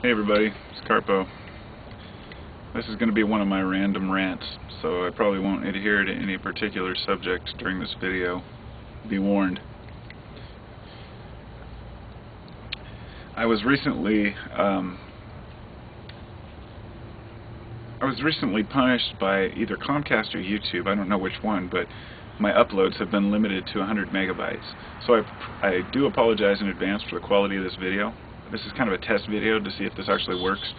Hey everybody, it's Carpo. This is going to be one of my random rants, so I probably won't adhere to any particular subject during this video. Be warned. I was recently punished by either Comcast or YouTube, I don't know which one, but my uploads have been limited to 100 megabytes. So I do apologize in advance for the quality of this video. This is kind of a test video to see if this actually works.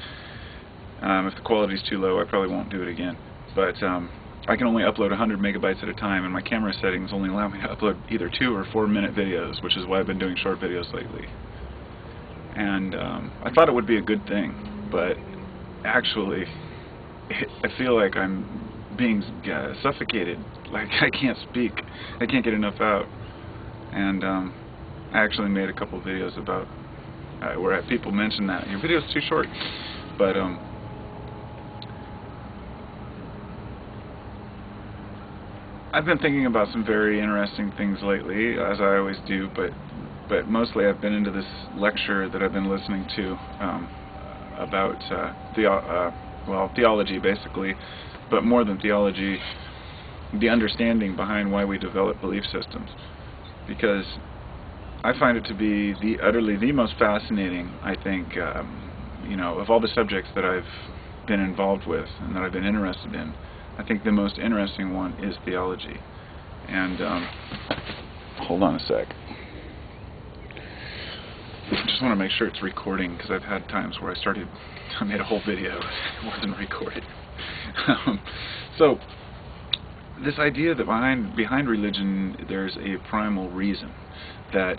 If the quality is too low, I probably won't do it again. But I can only upload 100 megabytes at a time, and my camera settings only allow me to upload either 2 or 4 minute videos, which is why I've been doing short videos lately. And I thought it would be a good thing, but actually I feel like I'm being suffocated. Like I can't speak. I can't get enough out. And I actually made a couple videos about where people mention that your video's too short. But I've been thinking about some very interesting things lately, as I always do, but mostly I've been into this lecture that I've been listening to about theology, basically, but more than theology, the understanding behind why we develop belief systems. Because I find it to be utterly the most fascinating, I think, of all the subjects that I've been involved with and that I've been interested in. I think the most interesting one is theology. And hold on a sec. I just want to make sure it's recording, because I've had times where I made a whole video, it wasn't recorded. So this idea that behind religion there's a primal reason, that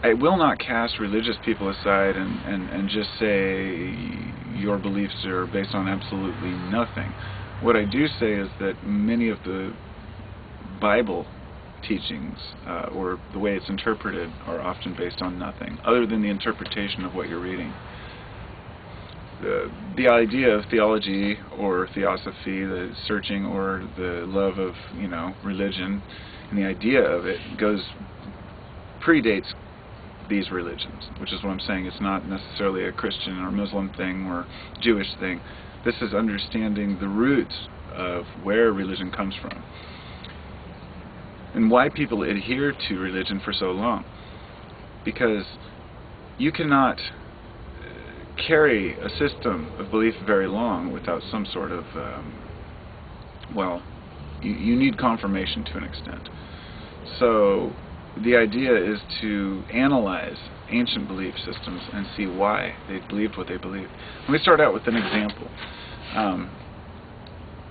I will not cast religious people aside and just say your beliefs are based on absolutely nothing. What I do say is that many of the Bible teachings, or the way it's interpreted, are often based on nothing, other than the interpretation of what you're reading. The idea of theology or theosophy, the searching or the love of religion, and the idea of it predates these religions, which is what I'm saying. It's not necessarily a Christian or Muslim thing or Jewish thing. This is understanding the roots of where religion comes from and why people adhere to religion for so long. Because you cannot carry a system of belief very long without some sort of, you need confirmation to an extent. So the idea is to analyze ancient belief systems and see why they believed what they believed. Let me start out with an example.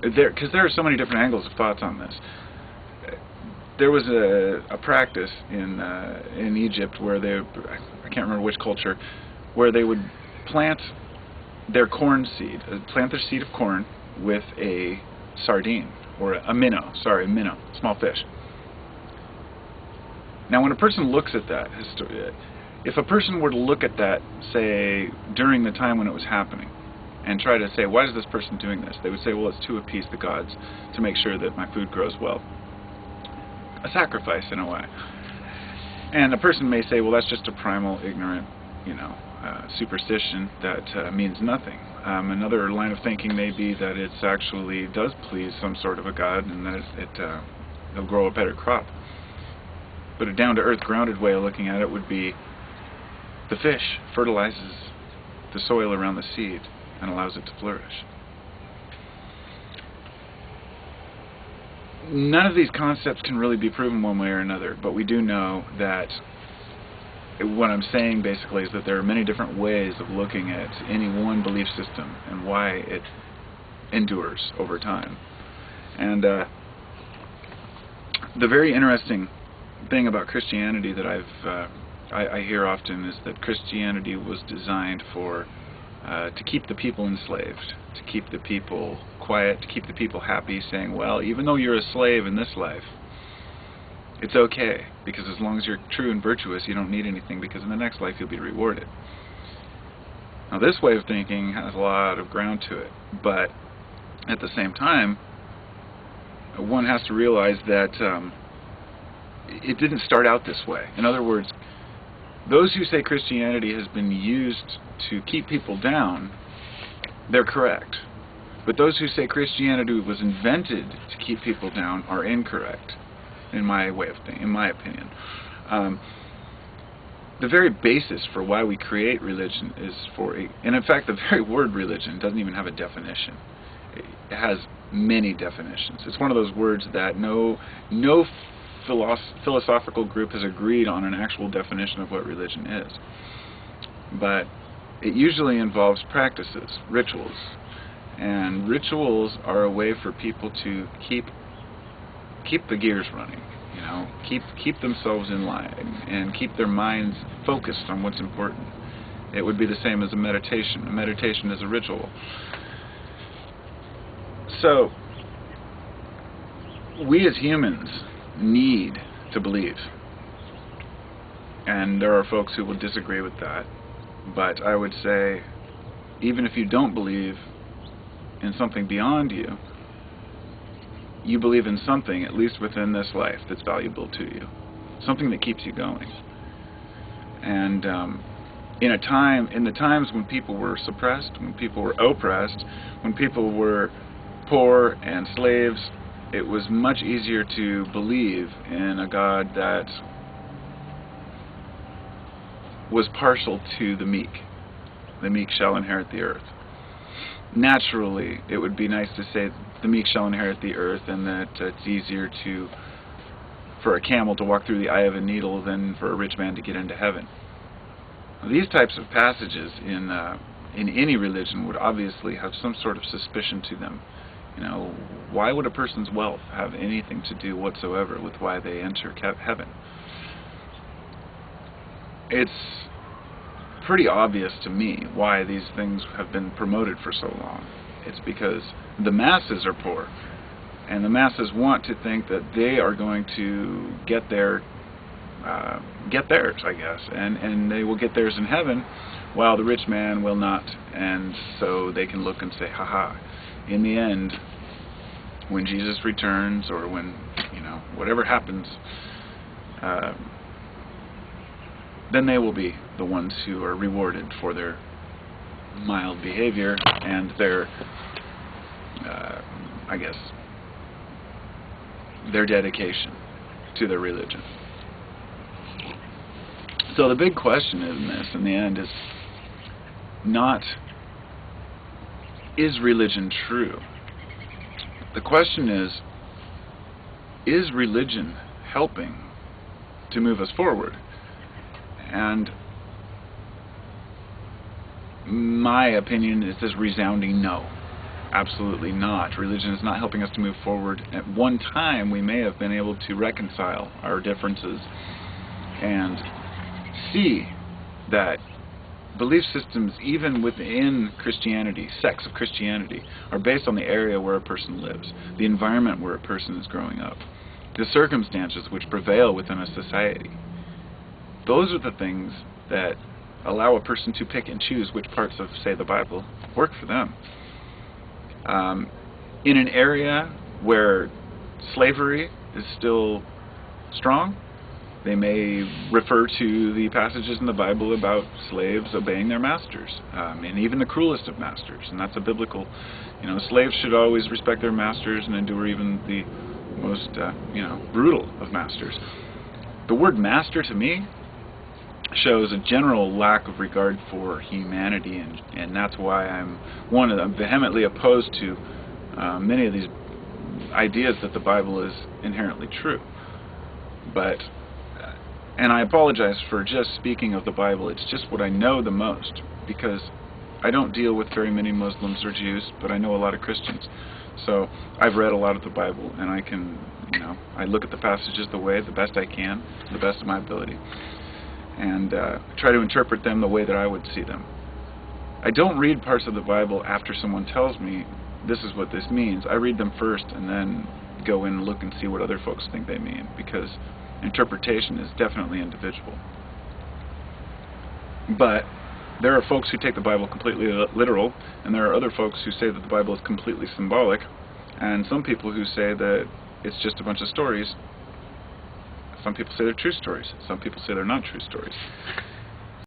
Because there are so many different angles of thoughts on this. There was a practice in Egypt where I can't remember which culture, where they would plant their seed of corn with a sardine, or a minnow, small fish. Now when a person looks at that, if a person were to look at that, say, during the time when it was happening, and try to say, why is this person doing this? They would say, well, it's to appease the gods, to make sure that my food grows well. A sacrifice, in a way. And a person may say, well, that's just a primal, ignorant, superstition that means nothing. Another line of thinking may be that it actually does please some sort of a god, and that it'll grow a better crop. But a down-to-earth, grounded way of looking at it would be the fish fertilizes the soil around the seed and allows it to flourish. None of these concepts can really be proven one way or another, but we do know that what I'm saying basically is that there are many different ways of looking at any one belief system and why it endures over time. And the very interesting thing about Christianity that I hear often is that Christianity was designed to keep the people enslaved, to keep the people quiet, to keep the people happy, saying, well, even though you're a slave in this life, it's okay, because as long as you're true and virtuous, you don't need anything, because in the next life you'll be rewarded. Now this way of thinking has a lot of ground to it, but at the same time, one has to realize that it didn't start out this way. In other words, those who say Christianity has been used to keep people down, they're correct. But those who say Christianity was invented to keep people down are incorrect, in my way of thinking, in my opinion. The very basis for why we create religion is and in fact the very word religion doesn't even have a definition. It has many definitions. It's one of those words that no philosophical group has agreed on an actual definition of what religion is. But it usually involves practices, rituals. And rituals are a way for people to keep the gears running, you know, keep themselves in line and keep their minds focused on what's important. It would be the same as a meditation. A meditation is a ritual. So, we as humans need to believe. And there are folks who will disagree with that. But I would say, even if you don't believe in something beyond you, you believe in something, at least within this life, that's valuable to you. Something that keeps you going. And in the times when people were suppressed, when people were oppressed, when people were poor and slaves, it was much easier to believe in a God that was partial to the meek. The meek shall inherit the earth. Naturally, it would be nice to say the meek shall inherit the earth, and that it's easier for a camel to walk through the eye of a needle than for a rich man to get into heaven. These types of passages in any religion would obviously have some sort of suspicion to them. You know, why would a person's wealth have anything to do whatsoever with why they enter heaven? It's pretty obvious to me why these things have been promoted for so long. It's because the masses are poor, and the masses want to think that they are going to get theirs, I guess, and they will get theirs in heaven, while the rich man will not. And so they can look and say, haha, in the end, when Jesus returns, or when, you know, whatever happens, then they will be the ones who are rewarded for their mild behavior and their, I guess, their dedication to their religion. So the big question in this, in the end, is not, is religion true? The question is religion helping to move us forward? And my opinion is this resounding no. Absolutely not. Religion is not helping us to move forward. At one time, we may have been able to reconcile our differences and see that belief systems, even within Christianity, sects of Christianity, are based on the area where a person lives, the environment where a person is growing up, the circumstances which prevail within a society. Those are the things that allow a person to pick and choose which parts of, say, the Bible work for them. In an area where slavery is still strong, they may refer to the passages in the Bible about slaves obeying their masters, and even the cruelest of masters. And that's a biblical, slaves should always respect their masters and endure even the most, brutal of masters. The word master, to me, shows a general lack of regard for humanity, and that's why I'm vehemently opposed to many of these ideas that the Bible is inherently true. And I apologize for just speaking of the Bible. It's just what I know the most, because I don't deal with very many Muslims or Jews, but I know a lot of Christians. So I've read a lot of the Bible, and I can, I look at the passages the best I can, to the best of my ability, and try to interpret them the way that I would see them. I don't read parts of the Bible after someone tells me this is what this means. I read them first and then go in and look and see what other folks think they mean, because interpretation is definitely individual. But there are folks who take the Bible completely literal, and there are other folks who say that the Bible is completely symbolic, and some people who say that it's just a bunch of stories. Some people say they're true stories. Some people say they're not true stories.